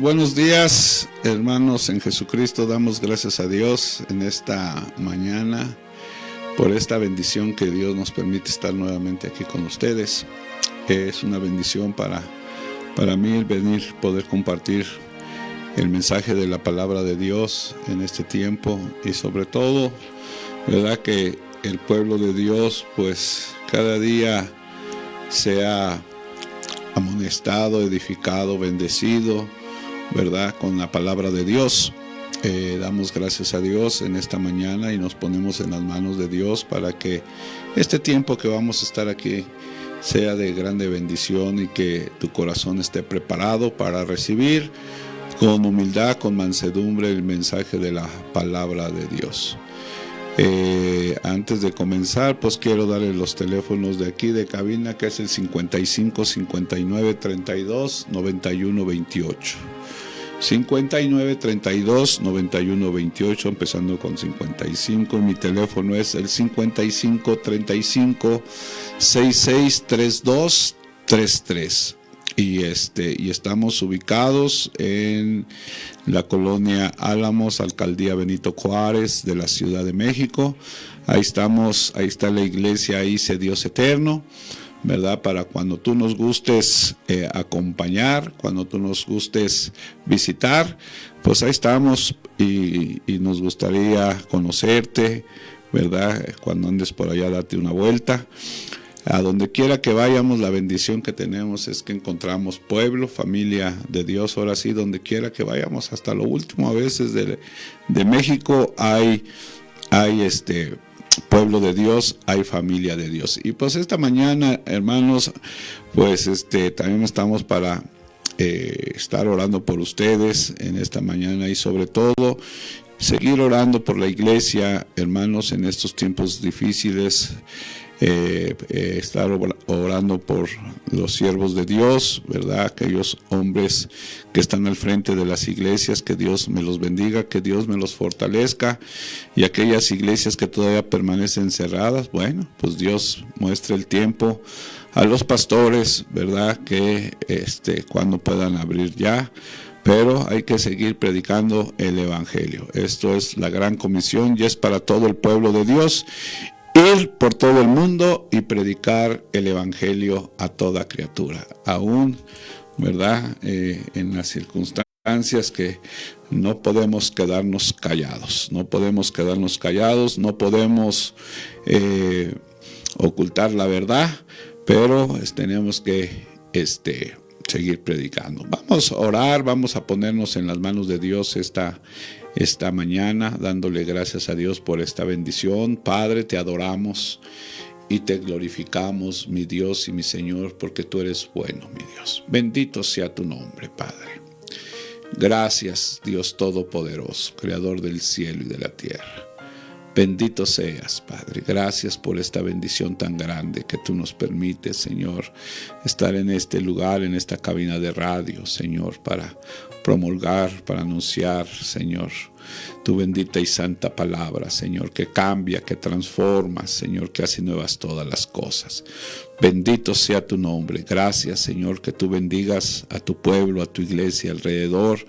buenos días, hermanos en Jesucristo. Damos gracias a Dios en esta mañana por esta bendición que Dios nos permite estar nuevamente aquí con ustedes. Es una bendición para mí el venir, poder compartir el mensaje de la palabra de Dios en este tiempo, y sobre todo, verdad, que el pueblo de Dios pues cada día sea amonestado, edificado, bendecido, verdad, con la palabra de Dios. Damos gracias a Dios en esta mañana y nos ponemos en las manos de Dios para que este tiempo que vamos a estar aquí sea de grande bendición y que tu corazón esté preparado para recibir con humildad, con mansedumbre el mensaje de la palabra de Dios. Antes de comenzar, pues quiero darle los teléfonos de aquí de cabina, que es el 55 59 32 91 28. 59 32 91 28, empezando con 55. Mi teléfono es el 55 35 66 32 33. Y estamos ubicados en la colonia Álamos, Alcaldía Benito Juárez de la Ciudad de México. Ahí estamos, ahí está la iglesia ICE Dios Eterno, ¿verdad? Para cuando tú nos gustes acompañar, cuando tú nos gustes visitar, pues ahí estamos y nos gustaría conocerte, ¿verdad? Cuando andes por allá, date una vuelta. A donde quiera que vayamos, la bendición que tenemos es que encontramos pueblo, familia de Dios. Ahora sí, donde quiera que vayamos, hasta lo último a veces de México hay pueblo de Dios, hay familia de Dios. Y pues esta mañana, hermanos, pues también estamos para estar orando por ustedes en esta mañana, y sobre todo seguir orando por la iglesia, hermanos, en estos tiempos difíciles. Estar orando por los siervos de Dios, ¿verdad? Aquellos hombres que están al frente de las iglesias, que Dios me los bendiga, que Dios me los fortalezca, y aquellas iglesias que todavía permanecen cerradas, bueno, pues Dios muestre el tiempo a los pastores, ¿verdad? Que cuando puedan abrir ya. Pero hay que seguir predicando el evangelio. Esto es la gran comisión y es para todo el pueblo de Dios. Ir por todo el mundo y predicar el evangelio a toda criatura, aún, ¿verdad? En las circunstancias que no podemos quedarnos callados, no podemos ocultar la verdad, pero tenemos que seguir predicando. Vamos a orar, vamos a ponernos en las manos de Dios esta mañana, dándole gracias a Dios por esta bendición. Padre, te adoramos y te glorificamos, mi Dios y mi Señor, porque tú eres bueno, mi Dios. Bendito sea tu nombre, Padre. Gracias, Dios Todopoderoso, Creador del cielo y de la tierra. Bendito seas, Padre. Gracias por esta bendición tan grande que tú nos permites, Señor, estar en este lugar, en esta cabina de radio, Señor, para promulgar, para anunciar, Señor, tu bendita y santa palabra, Señor, que cambia, que transforma, Señor, que hace nuevas todas las cosas. Bendito sea tu nombre. Gracias, Señor, que tú bendigas a tu pueblo, a tu iglesia alrededor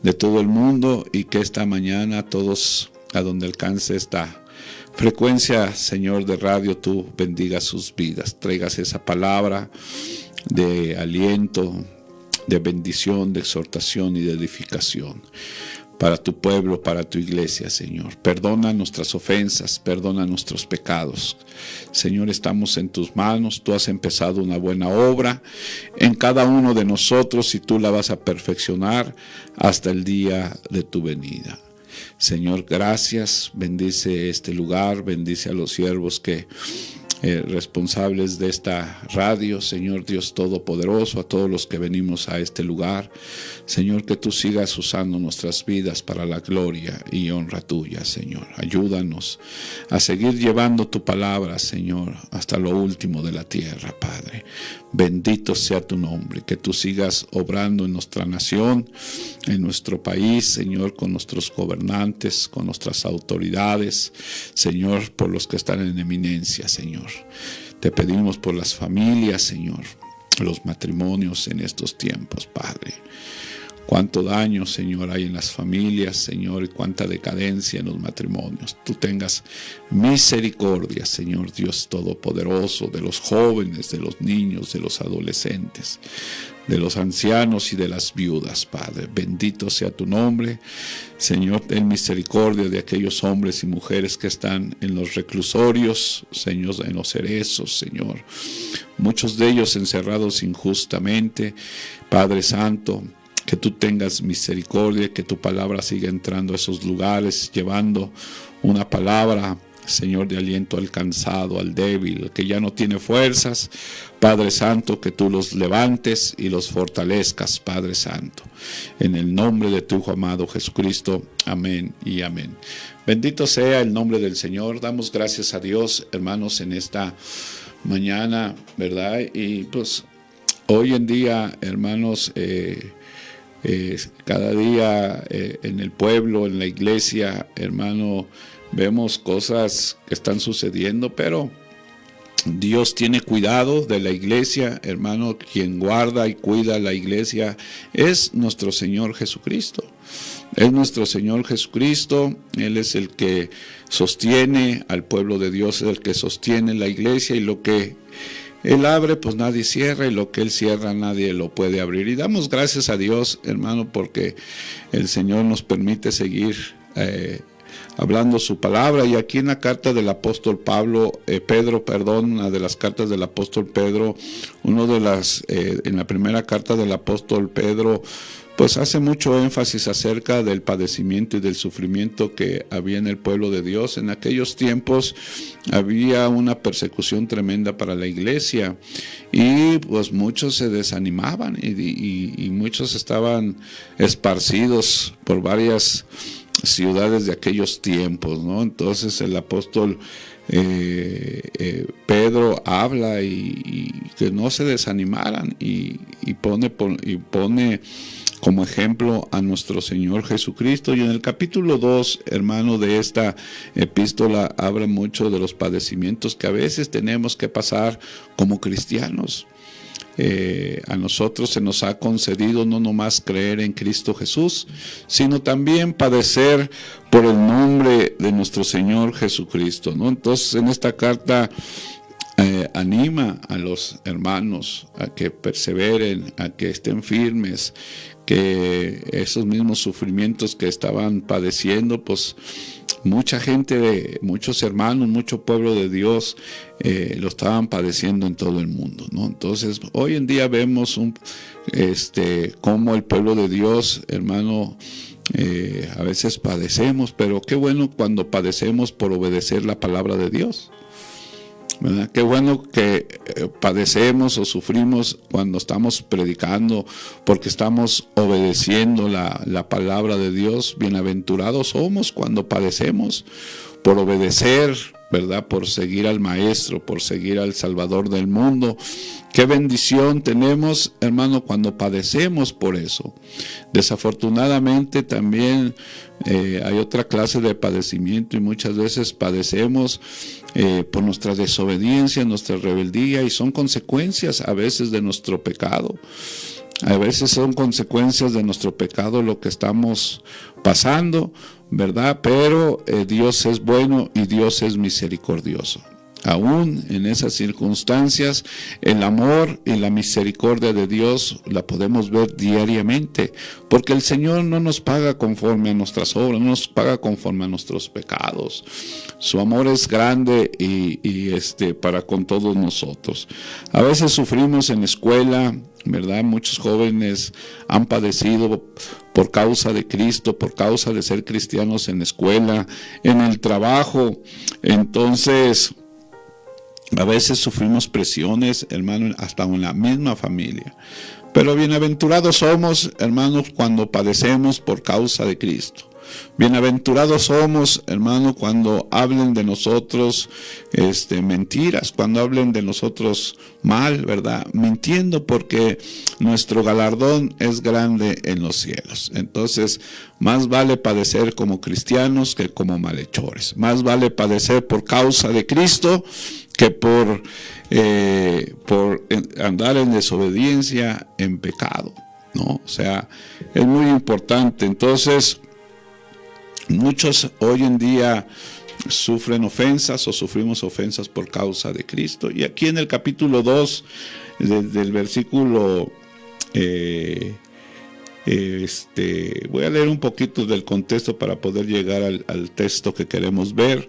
de todo el mundo, y que esta mañana todos, a donde alcance esta frecuencia, Señor, de radio, tú bendigas sus vidas, traigas esa palabra de aliento, de bendición, de exhortación y de edificación para tu pueblo, para tu iglesia, Señor. Perdona nuestras ofensas, perdona nuestros pecados. Señor, estamos en tus manos. Tú has empezado una buena obra en cada uno de nosotros y tú la vas a perfeccionar hasta el día de tu venida. Señor, gracias. Bendice este lugar, bendice a los siervos que responsables de esta radio, Señor Dios Todopoderoso, a todos los que venimos a este lugar. Señor, que tú sigas usando nuestras vidas para la gloria y honra tuya, Señor. Ayúdanos a seguir llevando tu palabra, Señor, hasta lo último de la tierra, Padre. Bendito sea tu nombre, que tú sigas obrando en nuestra nación, en nuestro país, Señor, con nuestros gobernantes, con nuestras autoridades, Señor, por los que están en eminencia, Señor. Te pedimos por las familias, Señor, los matrimonios en estos tiempos, Padre. cuánto daño, Señor, hay en las familias, Señor, y cuánta decadencia en los matrimonios. Tú tengas misericordia, Señor Dios Todopoderoso, de los jóvenes, de los niños, de los adolescentes, de los ancianos y de las viudas, Padre. Bendito sea tu nombre. Señor, ten misericordia de aquellos hombres y mujeres que están en los reclusorios, Señor, en los cerezos, Señor. Muchos de ellos encerrados injustamente. Padre Santo, que tú tengas misericordia, que tu palabra siga entrando a esos lugares, llevando una palabra, Señor, de aliento al cansado, al débil, al que ya no tiene fuerzas. Padre Santo, que tú los levantes y los fortalezcas, Padre Santo. En el nombre de tu Hijo amado Jesucristo. Amén y amén. Bendito sea el nombre del Señor. Damos gracias a Dios, hermanos, en esta mañana, ¿verdad? Y pues hoy en día, hermanos, cada día en el pueblo, en la iglesia, hermano, vemos cosas que están sucediendo, pero Dios tiene cuidado de la iglesia, hermano. Quien guarda y cuida la iglesia es nuestro Señor Jesucristo. Es nuestro Señor Jesucristo. Él es el que sostiene al pueblo de Dios, es el que sostiene la iglesia, y lo que Él abre, pues nadie cierra, y lo que Él cierra, nadie lo puede abrir. Y damos gracias a Dios, hermano, porque el Señor nos permite seguir hablando su palabra. Y aquí en la carta del apóstol Pedro, una de las cartas del apóstol Pedro, en la primera carta del apóstol Pedro, pues hace mucho énfasis acerca del padecimiento y del sufrimiento que había en el pueblo de Dios. En aquellos tiempos había una persecución tremenda para la iglesia, y pues muchos se desanimaban, y muchos estaban esparcidos por varias ciudades de aquellos tiempos, ¿no? Entonces el apóstol Pedro habla y que no se desanimaran, y pone como ejemplo a nuestro Señor Jesucristo. Y en el capítulo 2, hermano, de esta epístola habla mucho de los padecimientos que a veces tenemos que pasar como cristianos. A nosotros se nos ha concedido no nomás creer en Cristo Jesús, sino también padecer por el nombre de nuestro Señor Jesucristo, ¿no? Entonces, en esta carta anima a los hermanos a que perseveren, a que estén firmes, que esos mismos sufrimientos que estaban padeciendo, pues mucha gente, muchos hermanos, mucho pueblo de Dios lo estaban padeciendo en todo el mundo, ¿no? Entonces, hoy en día vemos cómo el pueblo de Dios, hermano, a veces padecemos, pero qué bueno cuando padecemos por obedecer la palabra de Dios, ¿verdad? Qué bueno que padecemos o sufrimos cuando estamos predicando, porque estamos obedeciendo la palabra de Dios. Bienaventurados somos cuando padecemos por obedecer, ¿verdad? Por seguir al Maestro, por seguir al Salvador del mundo. Qué bendición tenemos, hermano, cuando padecemos por eso. Desafortunadamente también hay otra clase de padecimiento, y muchas veces padecemos por nuestra desobediencia, nuestra rebeldía, y son consecuencias a veces de nuestro pecado. A veces son consecuencias de nuestro pecado lo que estamos pasando, ¿verdad? Pero Dios es bueno y Dios es misericordioso. Aún en esas circunstancias, el amor y la misericordia de Dios la podemos ver diariamente, porque el Señor no nos paga conforme a nuestras obras, no nos paga conforme a nuestros pecados. Su amor es grande y para con todos nosotros. A veces sufrimos en la escuela, ¿verdad? Muchos jóvenes han padecido por causa de Cristo, por causa de ser cristianos en la escuela, en el trabajo. Entonces, a veces sufrimos presiones, hermano, hasta en la misma familia. Pero bienaventurados somos, hermanos, cuando padecemos por causa de Cristo. Bienaventurados somos, hermano, cuando hablen de nosotros mentiras, cuando hablen de nosotros mal, ¿verdad? Mintiendo, porque nuestro galardón es grande en los cielos. Entonces, más vale padecer como cristianos que como malhechores. Más vale padecer por causa de Cristo que por andar en desobediencia, en pecado. ¿no? O sea, es muy importante. Entonces, muchos hoy en día sufren ofensas o sufrimos ofensas por causa de Cristo. Y aquí en el capítulo 2, desde el versículo... voy a leer un poquito del contexto para poder llegar al texto que queremos ver.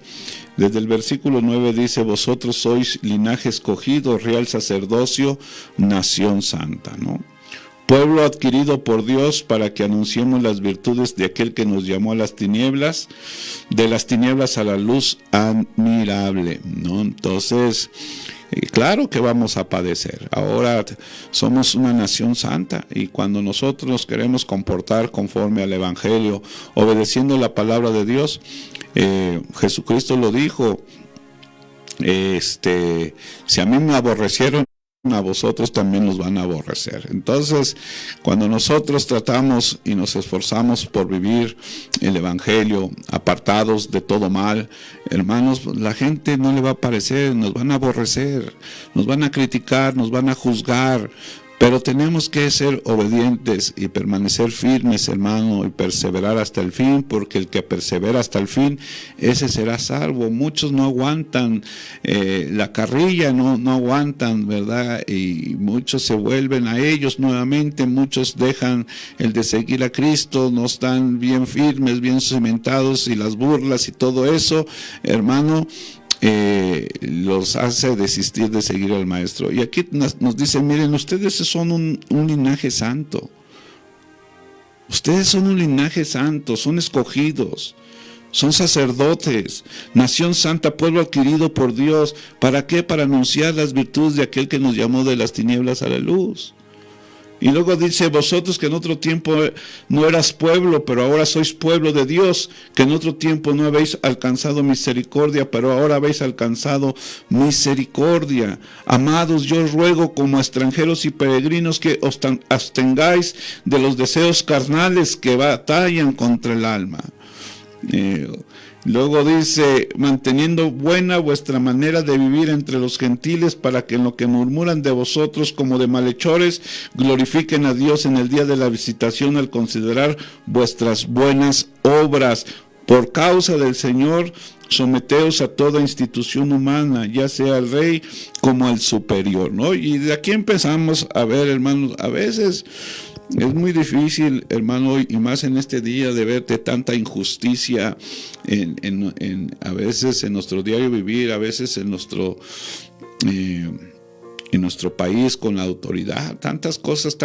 Desde el versículo 9 dice: vosotros sois linaje escogido, real sacerdocio, nación santa, ¿no? Pueblo adquirido por Dios para que anunciemos las virtudes de aquel que nos llamó a las tinieblas, de las tinieblas a la luz admirable, ¿no? Entonces, claro que vamos a padecer. Ahora somos una nación santa, y cuando nosotros nos queremos comportar conforme al Evangelio, obedeciendo la palabra de Dios, Jesucristo lo dijo, si a mí me aborrecieron, a vosotros también los van a aborrecer. Entonces, cuando nosotros tratamos y nos esforzamos por vivir el Evangelio apartados de todo mal, hermanos, la gente no le va a parecer, nos van a aborrecer, nos van a criticar, nos van a juzgar. Pero tenemos que ser obedientes y permanecer firmes, hermano, y perseverar hasta el fin, porque el que persevera hasta el fin, ese será salvo. Muchos no aguantan la carrilla, no aguantan, ¿verdad? Y muchos se vuelven a ellos nuevamente, muchos dejan el de seguir a Cristo, no están bien firmes, bien cimentados, y las burlas y todo eso, hermano, los hace desistir de seguir al Maestro. Y aquí nos dice: miren, ustedes son un linaje santo, ustedes son un linaje santo, son escogidos, son sacerdotes, nación santa, pueblo adquirido por Dios. ¿Para qué? Para anunciar las virtudes de aquel que nos llamó de las tinieblas a la luz. Y luego dice: vosotros que en otro tiempo no eras pueblo, pero ahora sois pueblo de Dios, que en otro tiempo no habéis alcanzado misericordia, pero ahora habéis alcanzado misericordia. Amados, yo os ruego como extranjeros y peregrinos que os abstengáis de los deseos carnales que batallan contra el alma. Luego dice: manteniendo buena vuestra manera de vivir entre los gentiles, para que en lo que murmuran de vosotros como de malhechores, glorifiquen a Dios en el día de la visitación, al considerar vuestras buenas obras. Por causa del Señor, someteos a toda institución humana, ya sea al rey como al superior, ¿no? Y de aquí empezamos a ver, hermanos, a veces es muy difícil, hermano, y más en este día, de verte tanta injusticia a veces en nuestro diario vivir, a veces en nuestro país con la autoridad, tantas cosas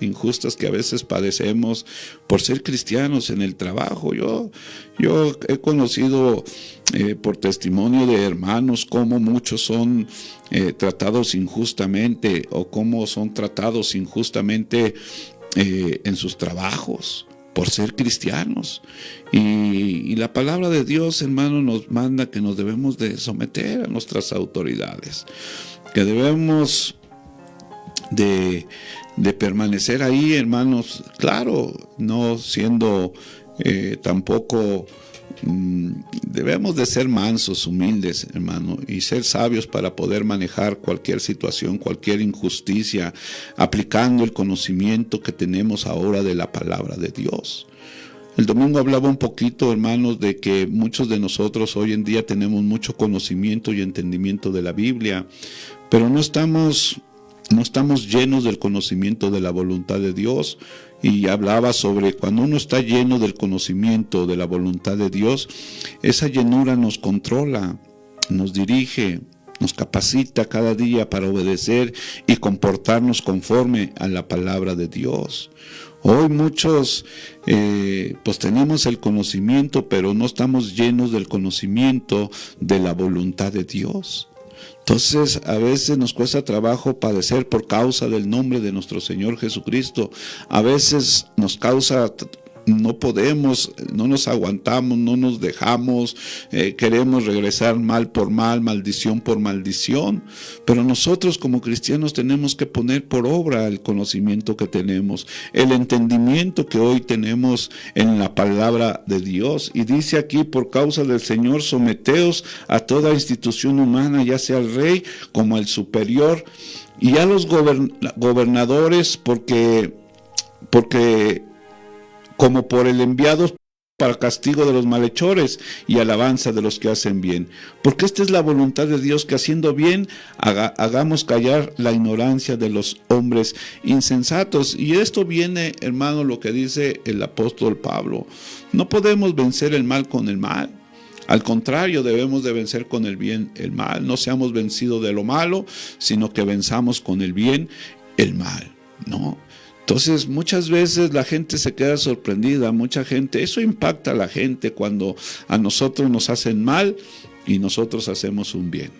injustas que a veces padecemos por ser cristianos en el trabajo. Yo he conocido por testimonio de hermanos cómo muchos son tratados injustamente, o cómo son tratados injustamente en sus trabajos por ser cristianos. Y la palabra de Dios, hermano, nos manda que nos debemos de someter a nuestras autoridades, que debemos de permanecer ahí, hermanos, claro, no siendo tampoco, debemos de ser mansos, humildes, hermano, y ser sabios para poder manejar cualquier situación, cualquier injusticia, aplicando el conocimiento que tenemos ahora de la palabra de Dios. El domingo hablaba un poquito, hermanos, de que muchos de nosotros hoy en día tenemos mucho conocimiento y entendimiento de la Biblia, pero no estamos llenos del conocimiento de la voluntad de Dios. Y hablaba sobre cuando uno está lleno del conocimiento de la voluntad de Dios, esa llenura nos controla, nos dirige, nos capacita cada día para obedecer y comportarnos conforme a la palabra de Dios. Hoy muchos pues tenemos el conocimiento, pero no estamos llenos del conocimiento de la voluntad de Dios. Entonces, a veces nos cuesta trabajo padecer por causa del nombre de nuestro Señor Jesucristo. A veces nos no podemos, no nos aguantamos, no nos dejamos, queremos regresar mal por mal, maldición por maldición. Pero nosotros como cristianos tenemos que poner por obra el conocimiento que tenemos, el entendimiento que hoy tenemos en la palabra de Dios. Y dice aquí: por causa del Señor, someteos a toda institución humana, ya sea al rey como al superior, y a los gobernadores, porque como por el enviado para castigo de los malhechores y alabanza de los que hacen bien. Porque esta es la voluntad de Dios, que haciendo bien hagamos callar la ignorancia de los hombres insensatos. Y esto viene, hermano, lo que dice el apóstol Pablo. No podemos vencer el mal con el mal. Al contrario, debemos de vencer con el bien el mal. No seamos vencidos de lo malo, sino que venzamos con el bien el mal, ¿no? Entonces, muchas veces la gente se queda sorprendida, mucha gente, eso impacta a la gente cuando a nosotros nos hacen mal y nosotros hacemos un bien.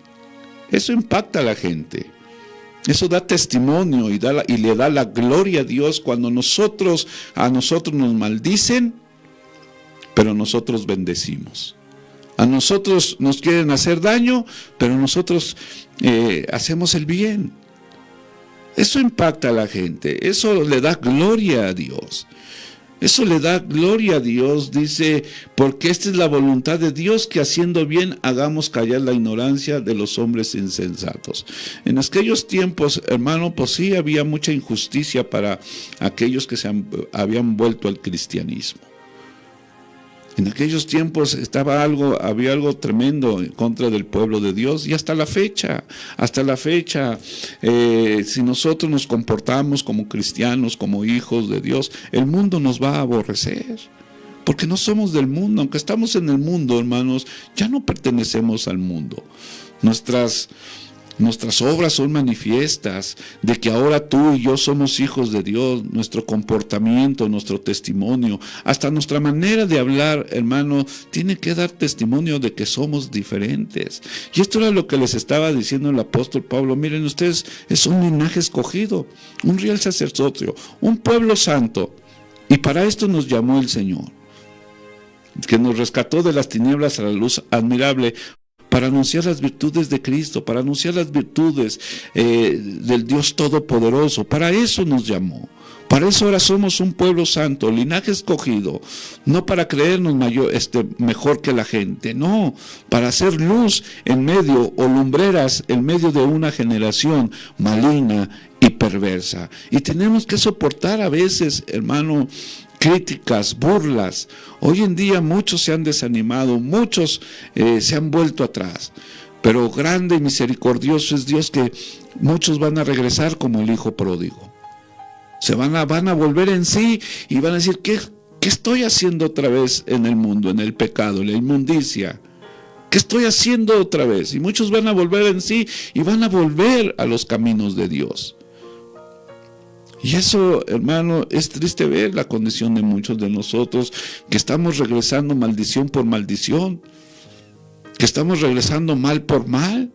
Eso impacta a la gente. Eso da testimonio y le da la gloria a Dios cuando a nosotros nos maldicen, pero nosotros bendecimos. A nosotros nos quieren hacer daño, pero nosotros hacemos el bien. Eso impacta a la gente, eso le da gloria a Dios. Eso le da gloria a Dios, dice, porque esta es la voluntad de Dios, que haciendo bien hagamos callar la ignorancia de los hombres insensatos. En aquellos tiempos, hermano, pues sí había mucha injusticia para aquellos que habían vuelto al cristianismo. En aquellos tiempos había algo tremendo en contra del pueblo de Dios, y hasta la fecha, si nosotros nos comportamos como cristianos, como hijos de Dios, el mundo nos va a aborrecer, porque no somos del mundo. Aunque estamos en el mundo, hermanos, ya no pertenecemos al mundo. Nuestras obras son manifiestas de que ahora tú y yo somos hijos de Dios. Nuestro comportamiento, nuestro testimonio, hasta nuestra manera de hablar, hermano, tiene que dar testimonio de que somos diferentes. Y esto era lo que les estaba diciendo el apóstol Pablo. Miren ustedes, es un linaje escogido, un real sacerdocio, un pueblo santo. Y para esto nos llamó el Señor, que nos rescató de las tinieblas a la luz admirable, para anunciar las virtudes de Cristo, para anunciar las virtudes del Dios Todopoderoso. Para eso nos llamó. Para eso ahora somos un pueblo santo, linaje escogido, no para creernos mejor que la gente, no, para hacer luz en medio, o lumbreras en medio de una generación maligna y perversa. Y tenemos que soportar a veces, hermano, críticas, burlas. Hoy en día muchos se han desanimado, muchos se han vuelto atrás, pero grande y misericordioso es Dios, que muchos van a regresar como el hijo pródigo. Van a volver en sí y van a decir: ¿qué estoy haciendo otra vez en el mundo, en el pecado, en la inmundicia? ¿Qué estoy haciendo otra vez? Y muchos van a volver en sí y van a volver a los caminos de Dios. Y eso, hermano, es triste ver la condición de muchos de nosotros, que estamos regresando maldición por maldición, que estamos regresando mal por mal,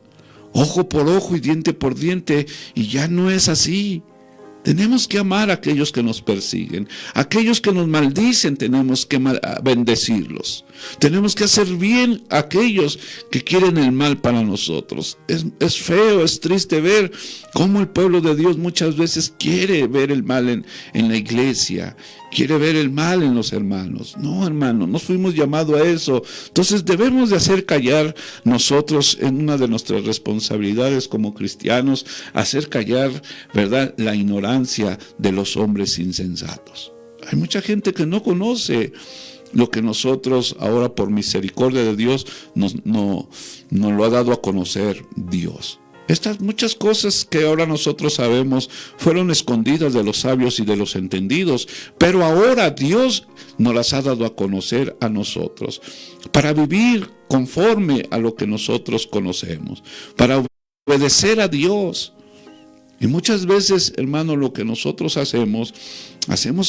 ojo por ojo y diente por diente, y ya no es así. Tenemos que amar a aquellos que nos persiguen, aquellos que nos maldicen, tenemos que bendecirlos. Tenemos que hacer bien a aquellos que quieren el mal para nosotros. Es feo, es triste ver cómo el pueblo de Dios muchas veces quiere ver el mal en la iglesia, quiere ver el mal en los hermanos. No, hermano, no fuimos llamados a eso. Entonces debemos de hacer callar nosotros, en una de nuestras responsabilidades como cristianos, hacer callar, ¿verdad?, la ignorancia de los hombres insensatos. Hay mucha gente que no conoce lo que nosotros ahora, por misericordia de Dios, nos lo ha dado a conocer Dios. Estas muchas cosas que ahora nosotros sabemos fueron escondidas de los sabios y de los entendidos, pero ahora Dios nos las ha dado a conocer a nosotros, para vivir conforme a lo que nosotros conocemos, para obedecer a Dios. Y muchas veces, hermano, lo que nosotros hacemos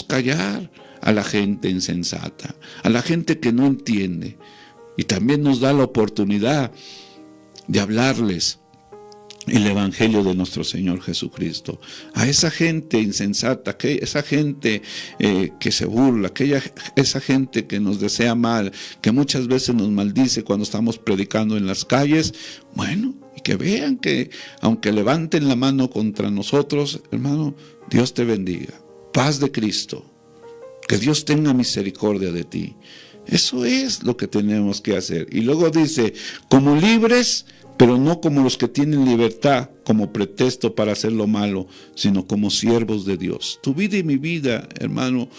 callar a la gente insensata, a la gente que no entiende. Y también nos da la oportunidad de hablarles el evangelio de nuestro Señor Jesucristo. A esa gente insensata, esa gente que se burla, esa gente que nos desea mal, que muchas veces nos maldice cuando estamos predicando en las calles, bueno, y que vean que aunque levanten la mano contra nosotros, hermano, Dios te bendiga. Paz de Cristo. Que Dios tenga misericordia de ti. Eso es lo que tenemos que hacer. Y luego dice, como libres, pero no como los que tienen libertad como pretexto para hacer lo malo, sino como siervos de Dios. Tu vida y mi vida, hermano,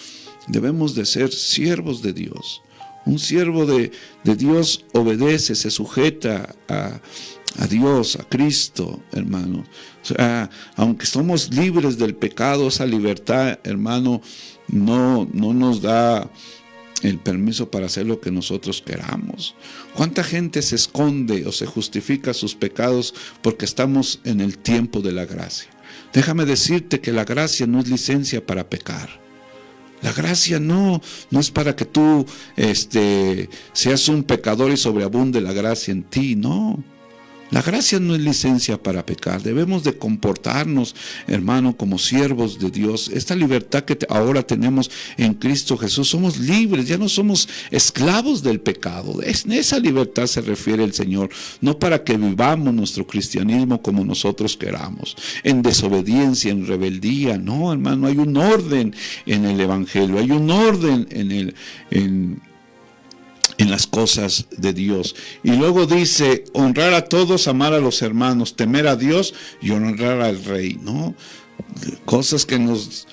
debemos de ser siervos de Dios. Un siervo de Dios obedece, se sujeta a Dios, a Cristo, hermano. O sea, aunque somos libres del pecado, esa libertad, hermano, no nos da el permiso para hacer lo que nosotros queramos. ¿Cuánta gente se esconde o se justifica sus pecados porque estamos en el tiempo de la gracia? Déjame decirte que la gracia no es licencia para pecar. La gracia no es para que tú seas un pecador y sobreabunde la gracia en ti, no. La gracia no es licencia para pecar. Debemos de comportarnos, hermano, como siervos de Dios. Esta libertad que ahora tenemos en Cristo Jesús, somos libres, ya no somos esclavos del pecado. En esa libertad se refiere el Señor, no para que vivamos nuestro cristianismo como nosotros queramos, en desobediencia, en rebeldía. No, hermano, hay un orden en el Evangelio, hay un orden en las cosas de Dios. Y luego dice, honrar a todos, amar a los hermanos, temer a Dios y honrar al Rey, ¿no? Cosas que nos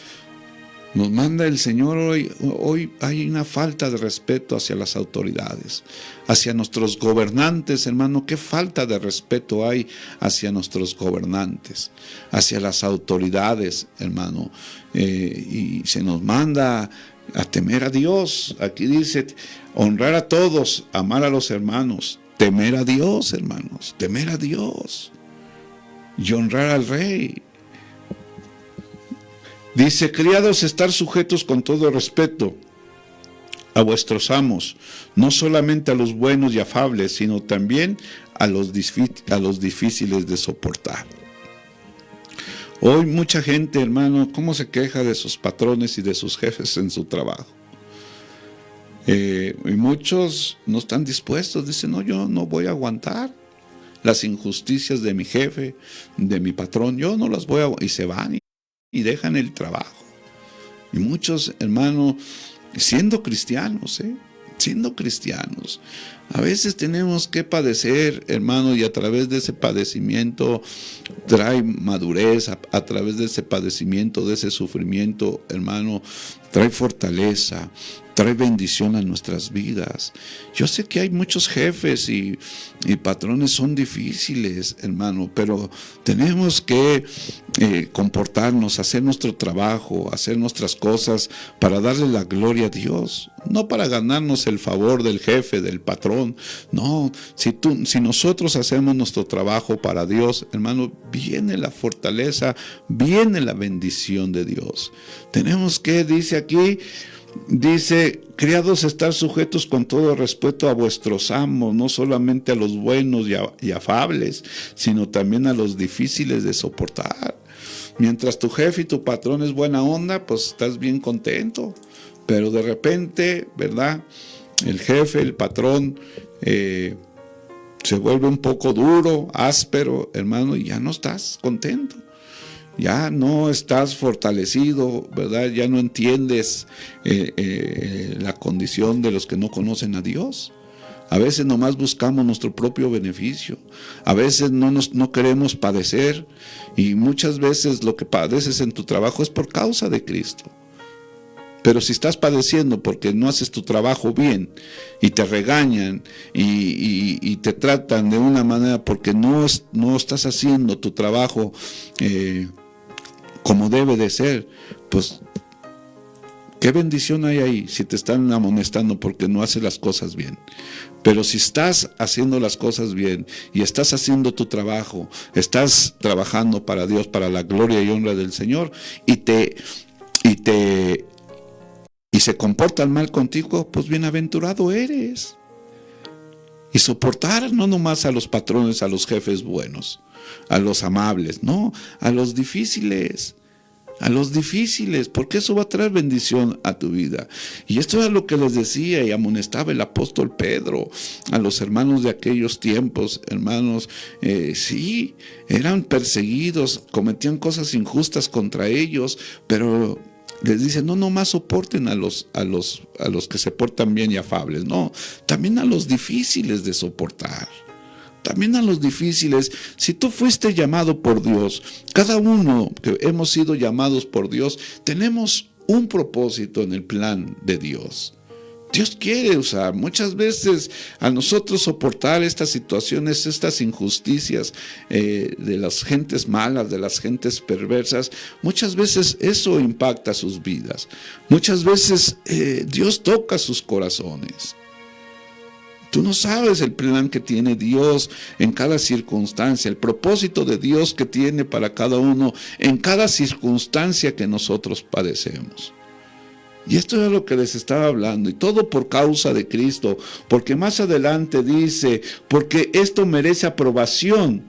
manda el Señor hoy. Hoy hay una falta de respeto hacia las autoridades, hacia nuestros gobernantes, hermano. ¿Qué falta de respeto hay hacia nuestros gobernantes, hacia las autoridades, hermano? Y se nos manda a temer a Dios. Aquí dice, honrar a todos, amar a los hermanos, temer a Dios, hermanos, temer a Dios y honrar al Rey. Dice, criados, estar sujetos con todo respeto a vuestros amos, no solamente a los buenos y afables, sino también a los difíciles de soportar. Hoy mucha gente, hermano, ¿cómo se queja de sus patrones y de sus jefes en su trabajo? Y muchos no están dispuestos, dicen, no, yo no voy a aguantar las injusticias de mi jefe, de mi patrón, yo no las voy a aguantar, y se van y dejan el trabajo. Y muchos, hermano, siendo cristianos, a veces tenemos que padecer, hermano, y a través de ese padecimiento trae madurez, a través de ese padecimiento, de ese sufrimiento, hermano, trae fortaleza, trae bendición a nuestras vidas. Yo sé que hay muchos jefes y patrones son difíciles, hermano, pero tenemos que comportarnos, hacer nuestro trabajo, hacer nuestras cosas para darle la gloria a Dios, no para ganarnos el favor del jefe, del patrón. No, si nosotros hacemos nuestro trabajo para Dios, hermano, viene la fortaleza, viene la bendición de Dios. Tenemos que, dice criados, estar sujetos con todo respeto a vuestros amos, no solamente a los buenos y afables, sino también a los difíciles de soportar. Mientras tu jefe y tu patrón es buena onda, pues estás bien contento, pero de repente, ¿verdad?, el jefe, el patrón, se vuelve un poco duro, áspero, hermano, y ya no estás contento. Ya no estás fortalecido, ¿verdad? Ya no entiendes la condición de los que no conocen a Dios. A veces nomás buscamos nuestro propio beneficio. A veces no queremos padecer. Y muchas veces lo que padeces en tu trabajo es por causa de Cristo. Pero si estás padeciendo porque no haces tu trabajo bien y te regañan y te tratan de una manera porque no estás haciendo tu trabajo como debe de ser, pues qué bendición hay ahí si te están amonestando porque no haces las cosas bien. Pero si estás haciendo las cosas bien y estás haciendo tu trabajo, estás trabajando para Dios, para la gloria y honra del Señor, y se comportan mal contigo, pues bienaventurado eres. Y soportar no nomás a los patrones, a los jefes buenos, a los amables, no, a los difíciles, porque eso va a traer bendición a tu vida. Y esto es lo que les decía y amonestaba el apóstol Pedro a los hermanos de aquellos tiempos. Hermanos, sí, eran perseguidos, cometían cosas injustas contra ellos, pero les dice, no nomás soporten a los que se portan bien y afables, no, también a los difíciles de soportar. También a los difíciles. Si tú fuiste llamado por Dios, cada uno que hemos sido llamados por Dios, tenemos un propósito en el plan de Dios. Dios quiere usar muchas veces a nosotros soportar estas situaciones, estas injusticias de las gentes malas, de las gentes perversas. Muchas veces eso impacta sus vidas. Muchas veces Dios toca sus corazones. Tú no sabes el plan que tiene Dios en cada circunstancia, el propósito de Dios que tiene para cada uno en cada circunstancia que nosotros padecemos. Y esto es lo que les estaba hablando, y todo por causa de Cristo, porque más adelante dice, porque esto merece aprobación.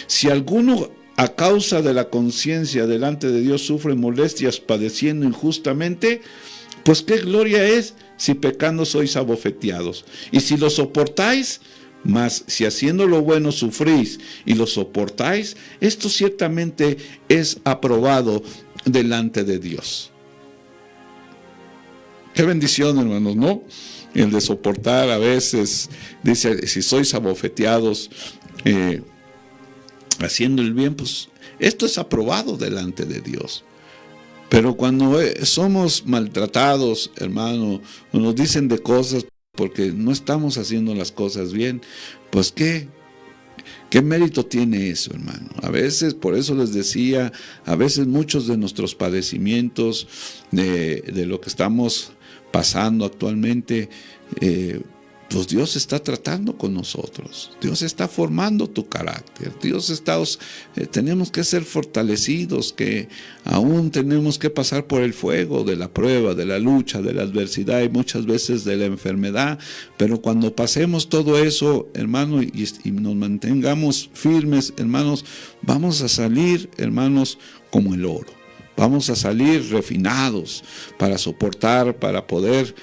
Si alguno a causa de la conciencia delante de Dios sufre molestias padeciendo injustamente, pues qué gloria es si pecando sois abofeteados. Y si lo soportáis, mas si haciendo lo bueno sufrís y lo soportáis, esto ciertamente es aprobado delante de Dios. Qué bendición, hermanos, ¿no? El de soportar a veces, dice, si sois abofeteados, haciendo el bien, pues esto es aprobado delante de Dios. Pero cuando somos maltratados, hermano, o nos dicen de cosas porque no estamos haciendo las cosas bien, pues ¿qué mérito tiene eso, hermano? A veces, por eso les decía, a veces muchos de nuestros padecimientos, de lo que estamos pasando actualmente, pues Dios está tratando con nosotros. Dios está formando tu carácter. Tenemos que ser fortalecidos, que aún tenemos que pasar por el fuego de la prueba, de la lucha, de la adversidad y muchas veces de la enfermedad. Pero cuando pasemos todo eso, hermano, y nos mantengamos firmes, hermanos, vamos a salir, hermanos, como el oro. Vamos a salir refinados para soportar, para poder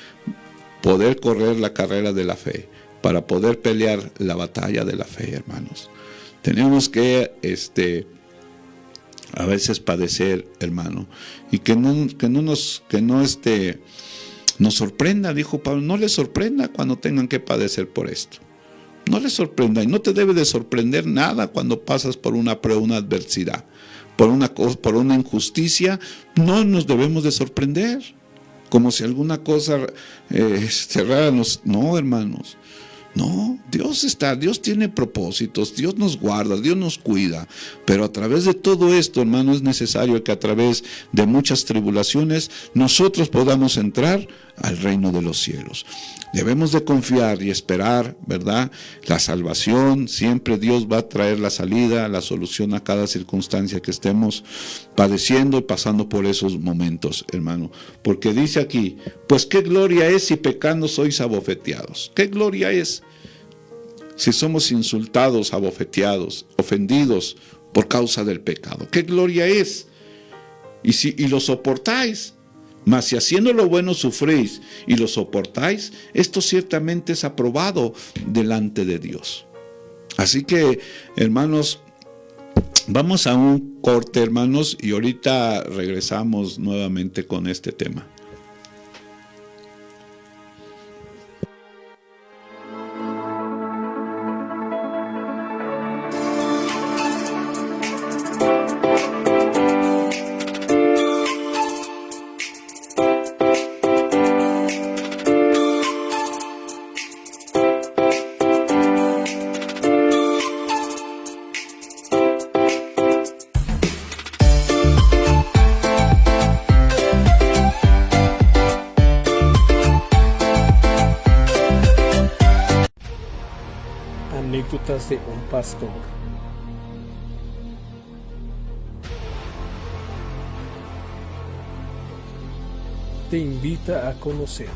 correr la carrera de la fe, para poder pelear la batalla de la fe, hermanos. Tenemos que a veces padecer, hermano, y que no nos sorprenda, dijo Pablo, no les sorprenda cuando tengan que padecer por esto. No les sorprenda, y no te debe de sorprender nada cuando pasas por una prueba, una adversidad, por una injusticia. No nos debemos de sorprender, como si alguna cosa rara nos... No, hermanos, no, Dios tiene propósitos, Dios nos guarda, Dios nos cuida, pero a través de todo esto, hermano, es necesario que a través de muchas tribulaciones nosotros podamos entrar al reino de los cielos. Debemos de confiar y esperar, ¿verdad? La salvación, siempre Dios va a traer la salida, la solución a cada circunstancia que estemos padeciendo y pasando por esos momentos, hermano. Porque dice aquí, pues qué gloria es si pecando sois abofeteados. ¿Qué gloria es si somos insultados, abofeteados, ofendidos por causa del pecado? ¿Qué gloria es? Y lo soportáis. Mas si haciendo lo bueno sufrís y lo soportáis, esto ciertamente es aprobado delante de Dios. Así que, hermanos, vamos a un corte, hermanos, y ahorita regresamos nuevamente con este tema. Anécdotas de un pastor. Te invita a conocer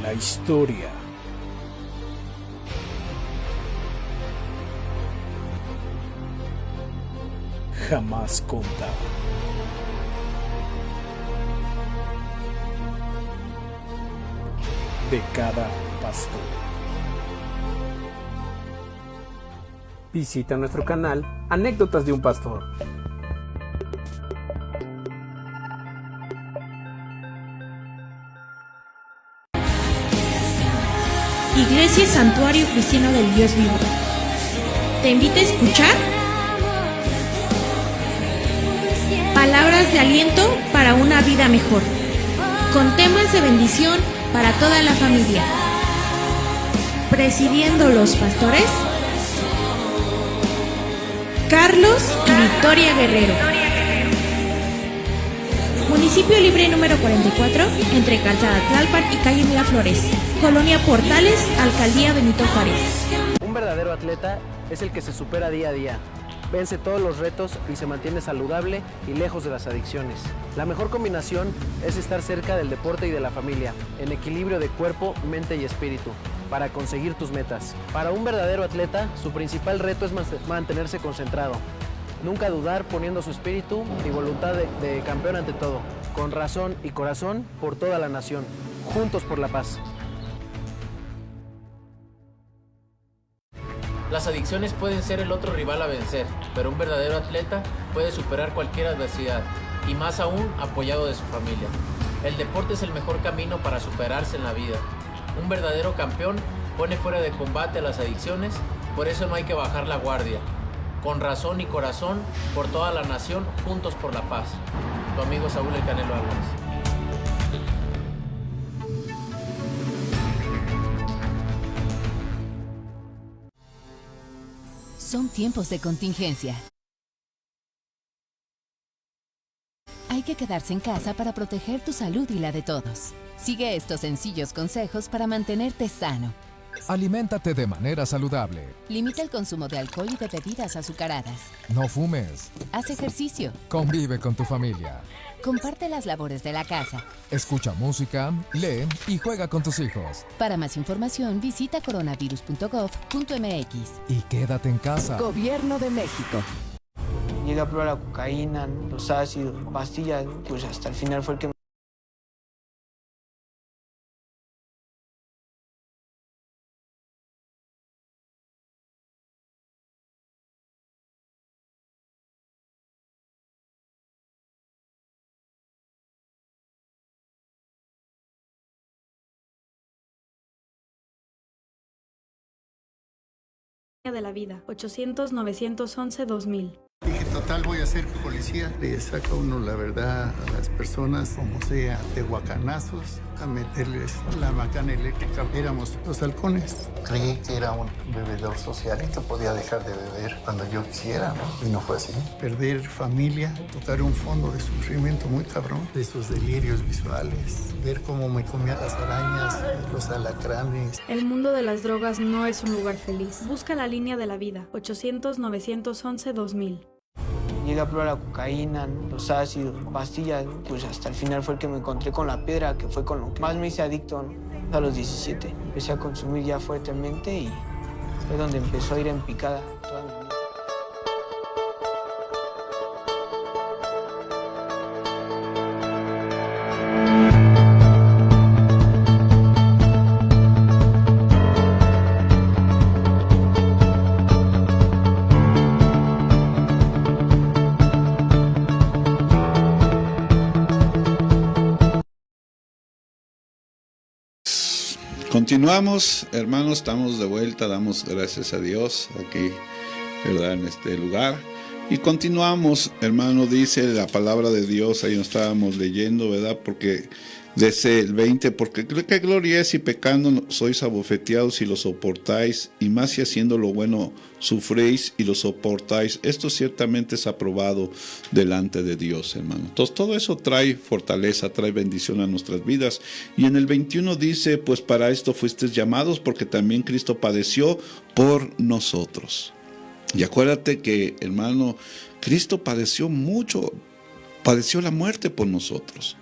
la historia jamás contado. De cada pastor. Visita nuestro canal Anécdotas de un Pastor. Iglesia y Santuario Cristiano del Dios Vivo te invita a escuchar palabras de aliento para una vida mejor, con temas de bendición para toda la familia. Presidiendo los pastores Carlos y Victoria Guerrero. Municipio Libre número 44, entre Calzada Tlalpan y calle Miraflores, Colonia Portales, Alcaldía Benito Juárez. Un verdadero atleta es el que se supera día a día, vence todos los retos y se mantiene saludable y lejos de las adicciones. La mejor combinación es estar cerca del deporte y de la familia, en equilibrio de cuerpo, mente y espíritu, para conseguir tus metas. Para un verdadero atleta, su principal reto es mantenerse concentrado, nunca dudar poniendo su espíritu y voluntad de campeón ante todo, con razón y corazón por toda la nación, juntos por la paz. Las adicciones pueden ser el otro rival a vencer, pero un verdadero atleta puede superar cualquier adversidad, y más aún apoyado de su familia. El deporte es el mejor camino para superarse en la vida. Un verdadero campeón pone fuera de combate a las adicciones, por eso no hay que bajar la guardia. Con razón y corazón, por toda la nación, juntos por la paz. Tu amigo Saúl El Canelo Álvarez. Son tiempos de contingencia. Hay que quedarse en casa para proteger tu salud y la de todos. Sigue estos sencillos consejos para mantenerte sano. Aliméntate de manera saludable. Limita el consumo de alcohol y de bebidas azucaradas. No fumes. Haz ejercicio. Convive con tu familia. Comparte las labores de la casa. Escucha música, lee y juega con tus hijos. Para más información, visita coronavirus.gov.mx. Y quédate en casa. Gobierno de México. Llegué a probar la cocaína, los ácidos, pastillas, pues hasta el final fue el que de la vida, 800-911-2000. Dije, total, voy a ser policía. Le saca uno la verdad a las personas, como sea, de guacanazos, a meterles la macana eléctrica. Éramos los halcones. Creí que era un bebedor social y que podía dejar de beber cuando yo quisiera, ¿no? Y no fue así. Perder familia, tocar un fondo de sufrimiento muy cabrón, de esos delirios visuales, ver cómo me comían las arañas, los alacranes. El mundo de las drogas no es un lugar feliz. Busca la línea de la vida, 800-911-2000. llegué a probar la cocaína, los ácidos, pastillas, pues hasta el final fue el que me encontré con la piedra, que fue con lo que más me hice adicto, ¿no? A los 17. Empecé a consumir ya fuertemente y fue donde empezó a ir en picada toda mi vida. Continuamos, hermanos, estamos de vuelta, damos gracias a Dios aquí, ¿verdad? En este lugar. Y continuamos, hermano, dice la palabra de Dios, ahí nos estábamos leyendo, ¿verdad? Porque desde el 20, porque qué gloria es si pecando sois abofeteados y lo soportáis, y más si haciendo lo bueno sufréis y lo soportáis. Esto ciertamente es aprobado delante de Dios, hermano. Entonces todo eso trae fortaleza, trae bendición a nuestras vidas. Y en el 21 dice, pues para esto fuisteis llamados, porque también Cristo padeció por nosotros. Y acuérdate que, hermano, Cristo padeció mucho, padeció la muerte por nosotros.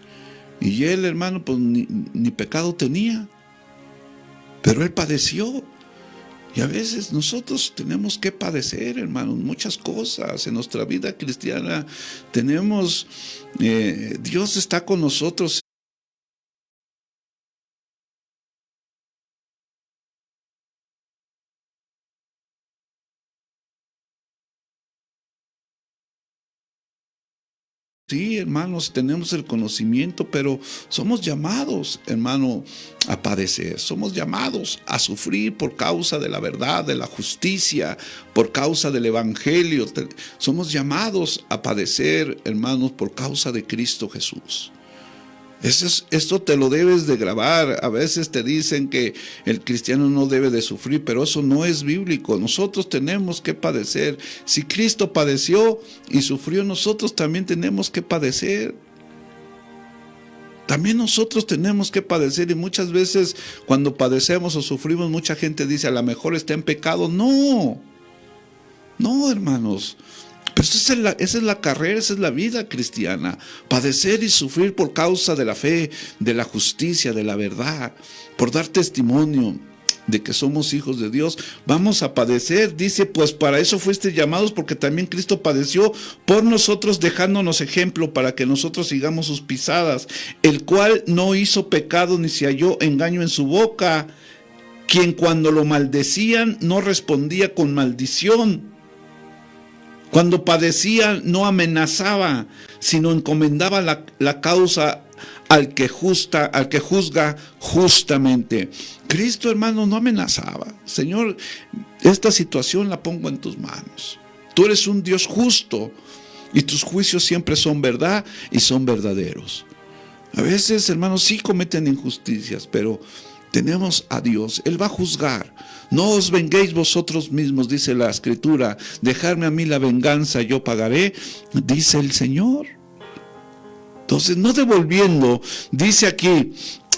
Y él, hermano, pues ni pecado tenía, pero él padeció. Y a veces nosotros tenemos que padecer, hermanos, muchas cosas en nuestra vida cristiana. Dios está con nosotros. Sí, hermanos, tenemos el conocimiento, pero somos llamados, hermano, a padecer. Somos llamados a sufrir por causa de la verdad, de la justicia, por causa del evangelio. Somos llamados a padecer, hermanos, por causa de Cristo Jesús. Esto te lo debes de grabar. A veces te dicen que el cristiano no debe de sufrir, pero eso no es bíblico. Nosotros tenemos que padecer. Si Cristo padeció y sufrió, nosotros también tenemos que padecer. También nosotros tenemos que padecer, y muchas veces cuando padecemos o sufrimos, mucha gente dice, a lo mejor está en pecado. No, hermanos. Pero esa es la carrera, esa es la vida cristiana. Padecer y sufrir por causa de la fe, de la justicia, de la verdad, por dar testimonio de que somos hijos de Dios. Vamos a padecer, dice, pues para eso fuiste llamados, porque también Cristo padeció por nosotros, dejándonos ejemplo para que nosotros sigamos sus pisadas, el cual no hizo pecado ni se halló engaño en su boca, quien cuando lo maldecían no respondía con maldición. Cuando padecía no amenazaba, sino encomendaba la causa al que juzga justamente. Cristo, hermano, no amenazaba. Señor, esta situación la pongo en tus manos. Tú eres un Dios justo y tus juicios siempre son verdad y son verdaderos. A veces, hermanos, sí cometen injusticias, pero tenemos a Dios. Él va a juzgar. No os venguéis vosotros mismos, dice la Escritura. Dejadme a mí la venganza, yo pagaré, dice el Señor. Entonces, no devolviendo, dice aquí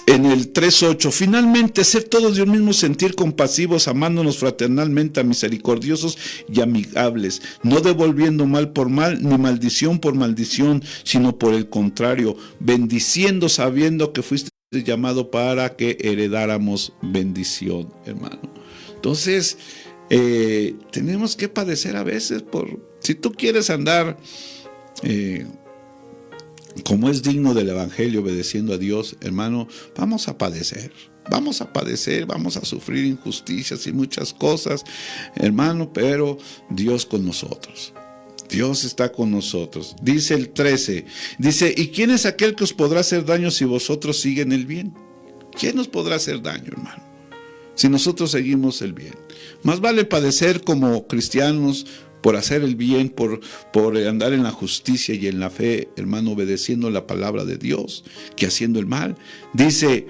en el 3:8, finalmente, ser todos de un mismo sentir, compasivos, amándonos fraternalmente, misericordiosos y amigables, no devolviendo mal por mal, ni maldición por maldición, sino por el contrario, bendiciendo, sabiendo que fuiste llamado para que heredáramos bendición, hermano. Entonces, tenemos que padecer a veces si tú quieres andar como es digno del evangelio, obedeciendo a Dios, hermano, vamos a padecer, vamos a sufrir injusticias y muchas cosas, hermano, pero Dios con nosotros. Dios está con nosotros. Dice el 13, dice, ¿y quién es aquel que os podrá hacer daño si vosotros siguen el bien? ¿Quién nos podrá hacer daño, hermano, si nosotros seguimos el bien? Más vale padecer como cristianos por hacer el bien, por andar en la justicia y en la fe, hermano, obedeciendo la palabra de Dios, que haciendo el mal. Dice